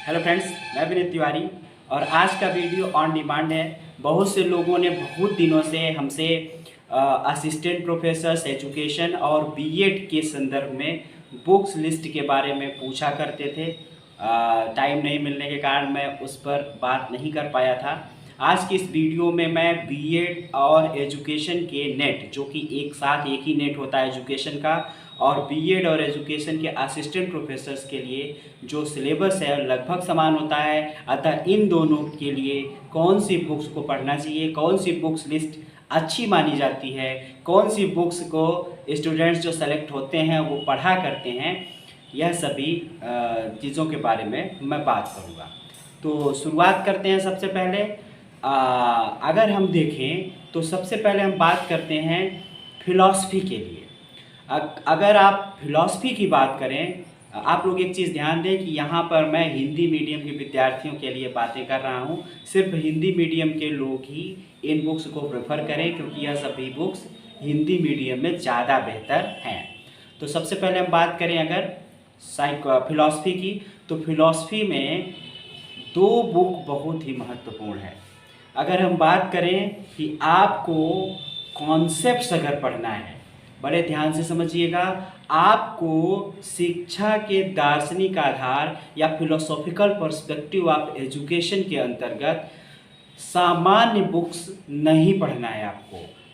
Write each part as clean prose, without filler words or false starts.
Hello friends, मैं विनीत तिवारी और आज का वीडियो ऑन डिमांड है। बहुत से लोगों ने बहुत दिनों से हमसे असिस्टेंट प्रोफेसर्स एजुकेशन और बीएड के संदर्भ में बुक्स लिस्ट के बारे में पूछा करते थे। टाइम नहीं मिलने के कारण मैं उस पर बात नहीं कर पाया था। आज की इस वीडियो में मैं बीएड और एजुकेशन के नेट, जो कि एक साथ एक ही नेट होता है एजुकेशन का, और बीएड और एजुकेशन के असिस्टेंट प्रोफेसर्स के लिए जो सिलेबस है लगभग समान होता है, अतः इन दोनों के लिए कौन सी बुक्स को पढ़ना चाहिए, कौन सी बुक्स लिस्ट अच्छी मानी जाती है, कौन सी बुक्स को स्टूडेंट्स जो सेलेक्ट होते हैं वो पढ़ा करते हैं, यह सभी चीज़ों के बारे में मैं बात करूँगा। तो शुरुआत करते हैं। सबसे पहले अगर हम देखें तो सबसे पहले हम बात करते हैं फिलॉसफी के लिए। अगर आप फिलॉसफी की बात करें, आप लोग एक चीज़ ध्यान दें कि यहाँ पर मैं हिंदी मीडियम के विद्यार्थियों के लिए बातें कर रहा हूँ। सिर्फ हिंदी मीडियम के लोग ही इन बुक्स को प्रेफर करें, क्योंकि यह सभी बुक्स हिंदी मीडियम में ज़्यादा बेहतर हैं। तो सबसे पहले हम बात करें अगर फिलॉसफी की, तो फिलॉसफी में दो बुक बहुत ही महत्वपूर्ण है। अगर हम बात करें कि आपको कॉन्सेप्ट्स अगर पढ़ना है, बड़े ध्यान से समझिएगा, आपको शिक्षा के दार्शनिक आधार या फिलोसॉफिकल पर्सपेक्टिव ऑफ एजुकेशन के अंतर्गत सामान्य बुक्स नहीं पढ़ना है।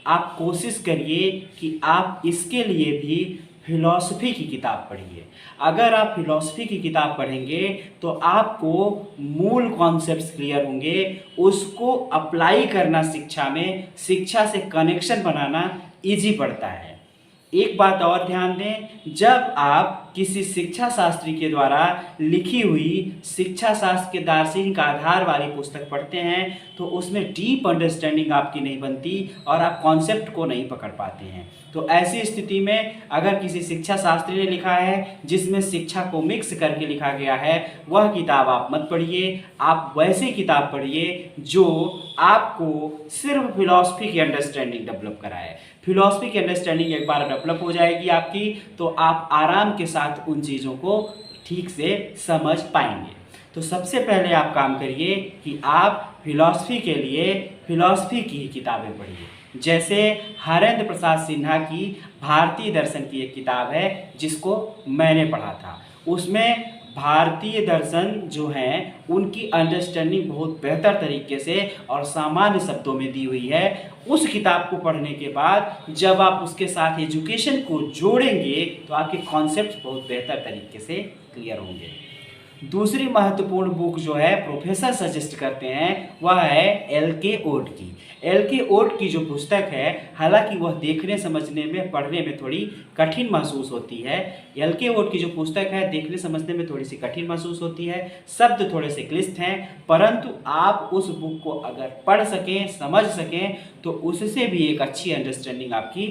आप कोशिश करिए कि आप इसके लिए भी फिलॉसफी की किताब पढ़िए। अगर आप फिलॉसफी की किताब पढ़ेंगे तो आपको मूल कॉन्सेप्ट्स क्लियर होंगे, उसको अप्लाई करना शिक्षा में, शिक्षा से कनेक्शन बनाना इजी पड़ता है। एक बात और ध्यान दें, जब आप किसी शिक्षा शास्त्री के द्वारा लिखी हुई शिक्षा शास्त्र के दार्शनिक आधार वाली पुस्तक पढ़ते हैं तो उसमें डीप अंडरस्टैंडिंग आपकी नहीं बनती और आप कॉन्सेप्ट को नहीं पकड़ पाते हैं। तो ऐसी स्थिति में अगर किसी शिक्षा शास्त्री ने लिखा है जिसमें शिक्षा को मिक्स करके लिखा गया है, वह किताब आप मत पढ़िए। आप वैसी किताब पढ़िए जो आपको सिर्फ फिलॉसफी की अंडरस्टैंडिंग डेवलप कराए। फिलॉसफी की अंडरस्टैंडिंग एक बार डेवलप हो जाएगी आपकी, तो आप आराम के साथ उन चीज़ों को ठीक से समझ पाएंगे। तो सबसे पहले आप काम करिए कि आप फिलॉसफी के लिए फिलॉसफी की ही किताबें पढ़िए। जैसे हरेंद्र प्रसाद सिन्हा की भारतीय दर्शन की एक किताब है जिसको मैंने पढ़ा था। उसमें भारतीय दर्शन जो हैं उनकी अंडरस्टैंडिंग बहुत बेहतर तरीके से और सामान्य शब्दों में दी हुई है। उस किताब को पढ़ने के बाद जब आप उसके साथ एजुकेशन को जोड़ेंगे तो आपके कॉन्सेप्ट बहुत बेहतर तरीके से क्लियर होंगे। दूसरी महत्वपूर्ण बुक जो है प्रोफेसर सजेस्ट करते हैं वह है एल.के. ओड की। एल.के. ओड की जो पुस्तक है, हालांकि वह देखने समझने में पढ़ने में थोड़ी कठिन महसूस होती है। एल.के. ओड की जो पुस्तक है देखने समझने में थोड़ी सी कठिन महसूस होती है, शब्द थोड़े से क्लिष्ट हैं, परंतु आप उस बुक को अगर पढ़ सकें, समझ सकें तो उससे भी एक अच्छी अंडरस्टैंडिंग आपकी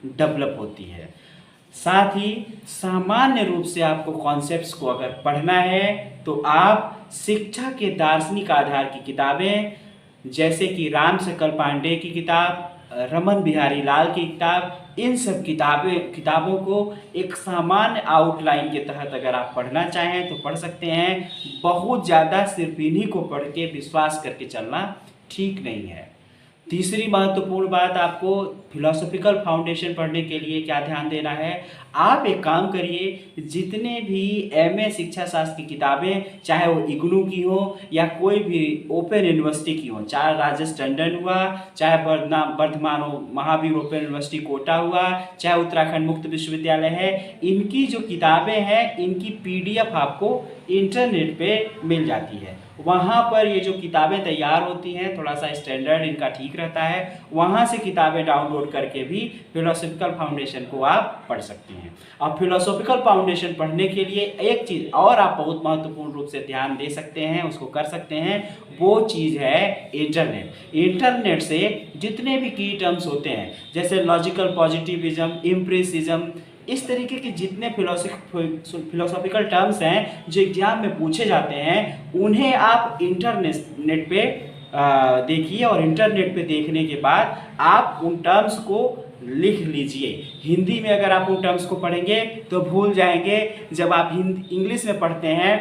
डेवलप होती है। साथ ही सामान्य रूप से आपको कॉन्सेप्ट्स को अगर पढ़ना है तो आप शिक्षा के दार्शनिक आधार की किताबें, जैसे कि राम सकल पांडे की किताब, रमन बिहारी लाल की किताब, इन सब किताबों को एक सामान्य आउटलाइन के तहत अगर आप पढ़ना चाहें तो पढ़ सकते हैं। बहुत ज़्यादा सिर्फ इन्हीं को पढ़ के विश्वास करके चलना ठीक नहीं है। तीसरी महत्वपूर्ण बात, आपको फिलोसॉफिकल फाउंडेशन पढ़ने के लिए क्या ध्यान देना है। आप एक काम करिए, जितने भी एमए शिक्षा शास्त्र की किताबें, चाहे वो इग्नू की हो या कोई भी ओपन यूनिवर्सिटी की हो, चाहे राजेश टंडन हुआ, चाहे वर्धमान महावीर ओपन यूनिवर्सिटी कोटा हुआ, चाहे उत्तराखंड मुक्त विश्वविद्यालय है, इनकी जो किताबें हैं इनकी पीडीएफ आपको इंटरनेट पे मिल जाती है। वहाँ पर ये जो किताबें तैयार होती हैं, थोड़ा सा स्टैंडर्ड इनका ठीक रहता है, वहाँ से किताबें डाउनलोड करके भी फिलोसॉफिकल फाउंडेशन को आप पढ़ सकते हैं। और फिलोसॉफिकल फाउंडेशन पढ़ने के लिए एक चीज़ और आप बहुत महत्वपूर्ण रूप से ध्यान दे सकते हैं, उसको कर सकते हैं, वो चीज़ है इंटरनेट। इंटरनेट से जितने भी की टर्म्स होते हैं, जैसे लॉजिकल पॉजिटिविज्म, इम्प्रेसिज्म, इस तरीके के जितने फिलोसॉफिकल टर्म्स हैं जो एग्जाम में पूछे जाते हैं, उन्हें आप इंटरनेट पे देखिए और इंटरनेट पे देखने के बाद आप उन टर्म्स को लिख लीजिए। हिंदी में अगर आप उन टर्म्स को पढ़ेंगे तो भूल जाएंगे। जब आप इंग्लिश में पढ़ते हैं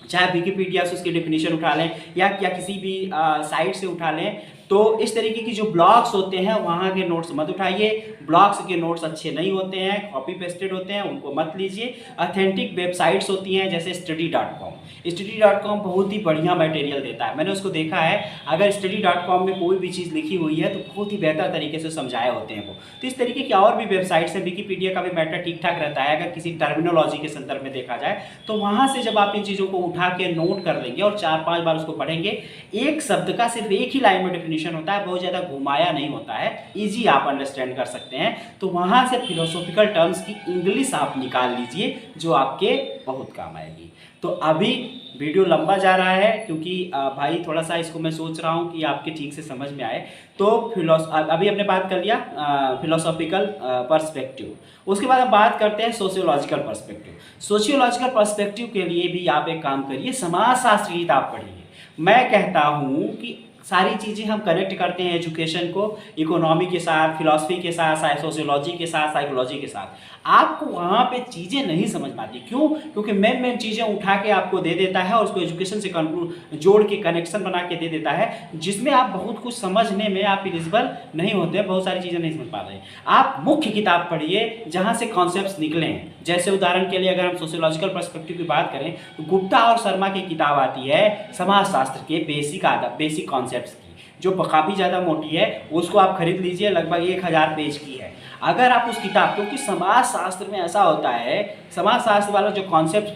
चाहे विकिपीडिया से उसकी डेफिनेशन उठा लें या किसी भी साइट से उठा लें। तो इस तरीके की जो ब्लॉग्स होते हैं वहाँ के नोट्स मत उठाइए, ब्लॉग्स के नोट्स अच्छे नहीं होते हैं, कॉपी पेस्टेड होते हैं, उनको मत लीजिए। ऑथेंटिक वेबसाइट्स होती हैं जैसे study.com, study.com बहुत ही बढ़िया मटेरियल देता है, मैंने उसको देखा है। अगर study.com में कोई भी चीज़ लिखी हुई है तो बहुत ही बेहतर तरीके से समझाए होते हैं वो। तो इस तरीके की और भी वेबसाइट्स हैं, विकिपीडिया का भी मैटर ठीक ठाक रहता है अगर किसी टर्मिनोलॉजी के संदर्भ में देखा जाए। तो वहाँ से जब आप इन चीज़ों को उठा के नोट कर लेंगे और 4-5 बार उसको पढ़ेंगे, एक शब्द का सिर्फ एक ही लाइन में डेफिनेशन होता है, बहुत ज़्यादा घुमाया नहीं होता है, ईजी आप अंडरस्टैंड कर सकते हैं। तो वहाँ से फिलोसॉफिकल टर्म्स की इंग्लिश आप निकाल लीजिए जो आपके बहुत काम आएगी। तो अभी वीडियो लंबा जा रहा है क्योंकि भाई थोड़ा सा इसको मैं सोच रहा हूँ कि आपके ठीक से समझ में आए। तो अभी हमने बात कर लिया फिलोसॉफिकल पर्सपेक्टिव, उसके बाद हम बात करते हैं सोशियोलॉजिकल पर्सपेक्टिव। सोशियोलॉजिकल पर्सपेक्टिव के लिए भी आप एक काम करिए, समाजशास्त्र की किताब पढ़िए। मैं कहता हूँ कि सारी चीज़ें हम कनेक्ट करते हैं एजुकेशन को इकोनॉमी के साथ, फिलॉसफी के साथ, सोशियोलॉजी के साथ, साइकोलॉजी के साथ। आपको वहाँ पे चीज़ें नहीं समझ पाती, क्यों? क्योंकि मेन चीज़ें उठा के आपको दे देता है और उसको एजुकेशन से जोड़ के कनेक्शन बना के दे देता है, जिसमें आप बहुत कुछ समझने में आप एलिजिबल नहीं होते, बहुत सारी चीज़ें नहीं समझ पा रहे हैं। आप मुख्य किताब पढ़िए जहाँ से कॉन्सेप्ट्स निकले हैं। जैसे उदाहरण के लिए अगर हम सोशियोलॉजिकल पर्सपेक्टिव की बात करें तो गुप्ता और शर्मा की किताब आती है समाजशास्त्र के बेसिक कॉन्सेप्ट्स की, जो काफ़ी ज़्यादा मोटी है, उसको आप खरीद लीजिए, लगभग 1000 पेज की है। अगर आप उस किताब, क्योंकि समाजशास्त्र में ऐसा होता है, समाजशास्त्र वाला जो कॉन्सेप्ट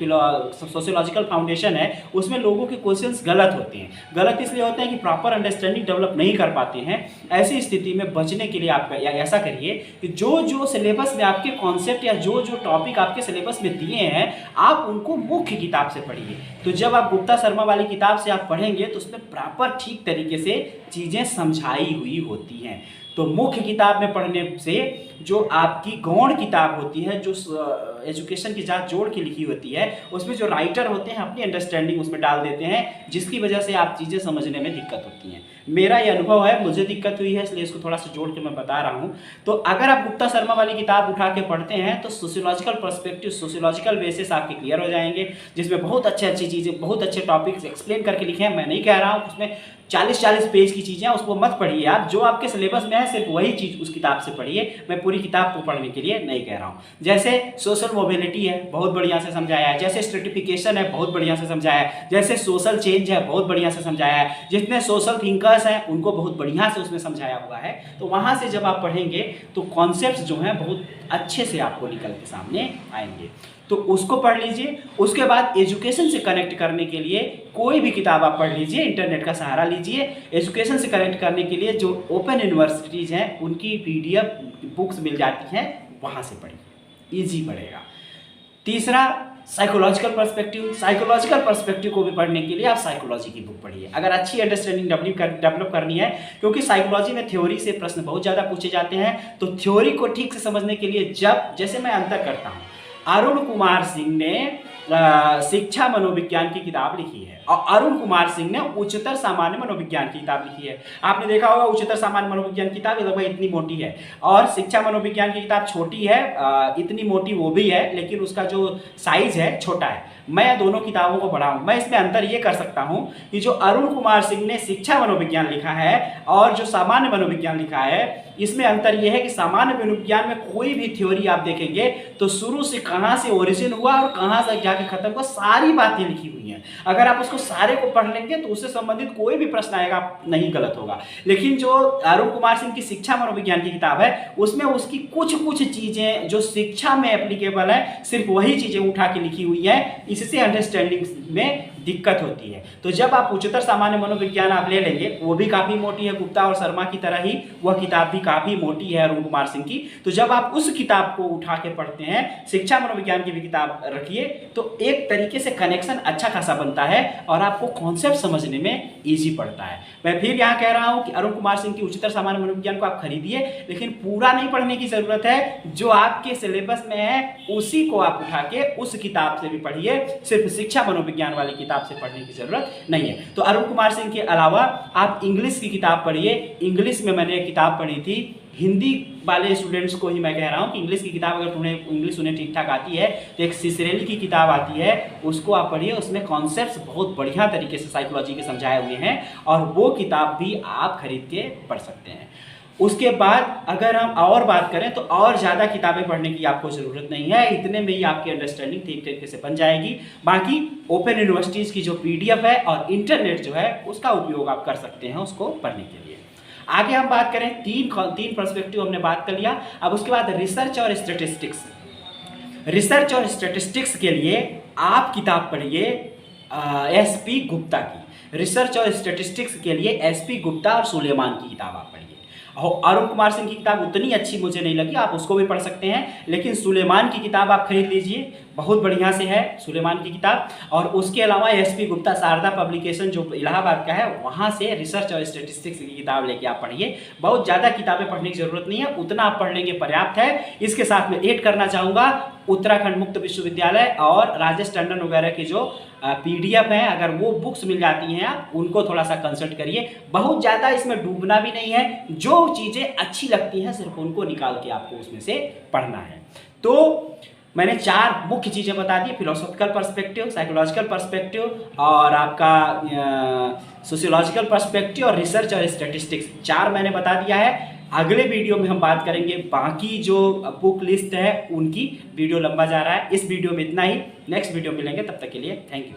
सोशियोलॉजिकल फाउंडेशन है उसमें लोगों के क्वेश्चंस गलत होते हैं। गलत इसलिए होते हैं कि प्रॉपर अंडरस्टैंडिंग डेवलप नहीं कर पाते हैं। ऐसी स्थिति में बचने के लिए आप ऐसा करिए कि जो सिलेबस में आपके कॉन्सेप्ट या जो टॉपिक आपके सिलेबस में दिए हैं आप उनको मुख्य किताब से पढ़िए। तो जब आप गुप्ता शर्मा वाली किताब से आप पढ़ेंगे तो उसमें प्रॉपर ठीक तरीके से चीज़ें समझाई हुई होती हैं। तो मुख्य किताब में पढ़ने से जो आपकी गौण किताब होती है, जो एजुकेशन के साथ जोड़ के लिखी होती है, उसमें जो राइटर होते हैं अपनी अंडरस्टैंडिंग उसमें डाल देते हैं, जिसकी वजह से आप चीज़ें समझने में दिक्कत होती हैं। मेरा ये अनुभव है, मुझे दिक्कत हुई है, इसलिए इसको थोड़ा सा जोड़ के मैं बता रहा हूँ। तो अगर आप गुप्ता शर्मा वाली किताब उठा के पढ़ते हैं तो सोशियोलॉजिकल पर्सपेक्टिव, सोशियोलॉजिकल बेसिस आपके क्लियर हो जाएंगे, जिसमें बहुत अच्छी चीज़ें, बहुत अच्छे टॉपिक्स एक्सप्लेन करके लिखे हैं। मैं नहीं कह रहा हूँ उसमें 40-40 पेज की चीज़ें, उसको मत पढ़िए आप। जो आपके सिलेबस में है सिर्फ वही चीज़ उस किताब से पढ़िए, मैं पूरी किताब को पढ़ने के लिए नहीं कह रहा हूँ। जैसे सोशल मोबिलिटी है, बहुत बढ़िया से समझाया है। जैसे स्ट्रेटिफिकेशन है, बहुत बढ़िया से समझाया है। जैसे सोशल चेंज है, बहुत बढ़िया से समझाया है। जितने सोशल थिंकर्स हैं उनको बहुत बढ़िया से उसमें समझाया हुआ है। तो वहाँ से जब आप पढ़ेंगे तो कॉन्सेप्ट्स जो हैं बहुत अच्छे से आपको निकल के सामने आएंगे। तो उसको पढ़ लीजिए। उसके बाद एजुकेशन से कनेक्ट करने के लिए कोई भी किताब आप पढ़ लीजिए, इंटरनेट का सहारा लीजिए। एजुकेशन से कनेक्ट करने के लिए जो ओपन यूनिवर्सिटीज़ हैं उनकी PDF बुक्स मिल जाती हैं, वहाँ से पढ़िए, ईजी पड़ेगा। तीसरा, साइकोलॉजिकल पर्सपेक्टिव। साइकोलॉजिकल पर्सपेक्टिव को भी पढ़ने के लिए आप साइकोलॉजी की बुक पढ़िए, अगर अच्छी अंडरस्टैंडिंग डेवलप करनी है। क्योंकि साइकोलॉजी में थ्योरी से प्रश्न बहुत ज़्यादा पूछे जाते हैं। तो थ्योरी को ठीक से समझने के लिए जैसे मैं अंतर करता हूँ, अरुण कुमार सिंह ने शिक्षा मनोविज्ञान की किताब लिखी है और अरुण कुमार सिंह ने उच्चतर सामान्य मनोविज्ञान की किताब लिखी है। आपने देखा होगा उच्चतर सामान्य मनोविज्ञान की किताब लगभग इतनी मोटी है और शिक्षा मनोविज्ञान की किताब छोटी है, इतनी मोटी वो भी है, लेकिन उसका जो साइज है छोटा है। मैं दोनों किताबों को पढ़ा हूँ। मैं इसमें अंतर ये कर सकता हूँ कि जो अरुण कुमार सिंह ने शिक्षा मनोविज्ञान लिखा है और जो सामान्य मनोविज्ञान लिखा है, इसमें अंतर यह है कि सामान्य मनोविज्ञान में कोई भी थ्योरी आप देखेंगे तो शुरू से कहाँ से ओरिजिन हुआ और कहाँ से जाके खत्म हुआ, सारी बातें लिखी हुई हैं। अगर आप उसको सारे को पढ़ लेंगे तो उससे संबंधित कोई भी प्रश्न आएगा नहीं गलत होगा। लेकिन जो अरुण कुमार सिंह की शिक्षा मनोविज्ञान की किताब है उसमें उसकी कुछ चीज़ें जो शिक्षा में एप्लीकेबल है, सिर्फ वही चीज़ें उठा के लिखी हुई है, इससे अंडरस्टैंडिंग में दिक्कत होती है। तो जब आप उच्चतर सामान्य मनोविज्ञान आप ले लेंगे, वो भी काफ़ी मोटी है, गुप्ता और शर्मा की तरह ही वह किताब भी काफ़ी मोटी है अरुण कुमार सिंह की। तो जब आप उस किताब को उठा के पढ़ते हैं, शिक्षा मनोविज्ञान की भी किताब रखिए, तो एक तरीके से कनेक्शन अच्छा खासा बनता है और आपको कॉन्सेप्ट समझने में ईजी पड़ता है। मैं फिर यहाँ कह रहा हूँ कि अरुण कुमार सिंह की उच्चतर सामान्य मनोविज्ञान को आप खरीदिए, लेकिन पूरा नहीं पढ़ने की जरूरत है। जो आपके सिलेबस में है उसी को आप उठा के उस किताब से भी पढ़िए, सिर्फ शिक्षा मनोविज्ञान वाली किताब से पढ़ने की जरूरत नहीं है। तो अरुण कुमार सिंह के अलावा आप इंग्लिश की किताब पढ़िए। इंग्लिश में मैंने एक किताब पढ़ी थी हिंदी वाले स्टूडेंट्स को ही मैं कह रहा हूँ कि इंग्लिश की किताब अगर तुम्हें इंग्लिश उन्हें ठीक ठाक आती है तो एक सिसरेली की किताब आती है, उसको आप पढ़िए। उसमें कॉन्सेप्ट्स बहुत बढ़िया तरीके से साइकोलॉजी के समझाए हुए हैं और वो किताब भी आप खरीद के पढ़ सकते हैं। उसके बाद अगर हम और बात करें तो और ज़्यादा किताबें पढ़ने की आपको ज़रूरत नहीं है, इतने में ही आपकी अंडरस्टैंडिंग ठीक तरीके से बन जाएगी। बाकी ओपन यूनिवर्सिटीज़ की जो PDF है और इंटरनेट जो है उसका उपयोग आप कर सकते हैं उसको पढ़ने के लिए। आगे हम बात करें, तीन पर्सपेक्टिव हमने बात कर लिया। अब उसके बाद रिसर्च और स्टैटिस्टिक्स। रिसर्च और स्टैटिस्टिक्स के लिए आप किताब पढ़िए SP गुप्ता की। रिसर्च और स्टैटिस्टिक्स के लिए SP गुप्ता और सुलेमान की किताब आप पढ़िए। अरुण कुमार सिंह की किताब उतनी अच्छी मुझे नहीं लगी, आप उसको भी पढ़ सकते हैं, लेकिन सुलेमान की किताब आप खरीद लीजिए, बहुत बढ़िया से है सुलेमान की किताब। और उसके अलावा SP गुप्ता शारदा पब्लिकेशन जो इलाहाबाद का है, वहाँ से रिसर्च और स्टैटिस्टिक्स की किताब लेके आप पढ़िए। बहुत ज़्यादा किताबें पढ़ने की जरूरत नहीं है, उतना आप पढ़ लेंगे पर्याप्त है। इसके साथ में ऐड करना चाहूँगा उत्तराखंड मुक्त विश्वविद्यालय और राजेश टंडन वगैरह की जो PDF हैं, अगर वो बुक्स मिल जाती हैं आप उनको थोड़ा सा कंसल्ट करिए। बहुत ज़्यादा इसमें डूबना भी नहीं है, जो चीज़ें अच्छी लगती हैं सिर्फ उनको निकाल के आपको उसमें से पढ़ना है। तो मैंने 4 मुख्य चीज़ें बता दी, फिलोसॉफिकल पर्सपेक्टिव, साइकोलॉजिकल पर्सपेक्टिव और आपका सोशियोलॉजिकल पर्सपेक्टिव और रिसर्च और स्टैटिस्टिक्स, 4 मैंने बता दिया है। अगले वीडियो में हम बात करेंगे बाकी जो बुक लिस्ट है उनकी। वीडियो लंबा जा रहा है, इस वीडियो में इतना ही। नेक्स्ट वीडियो मिलेंगे, तब तक के लिए थैंक यू।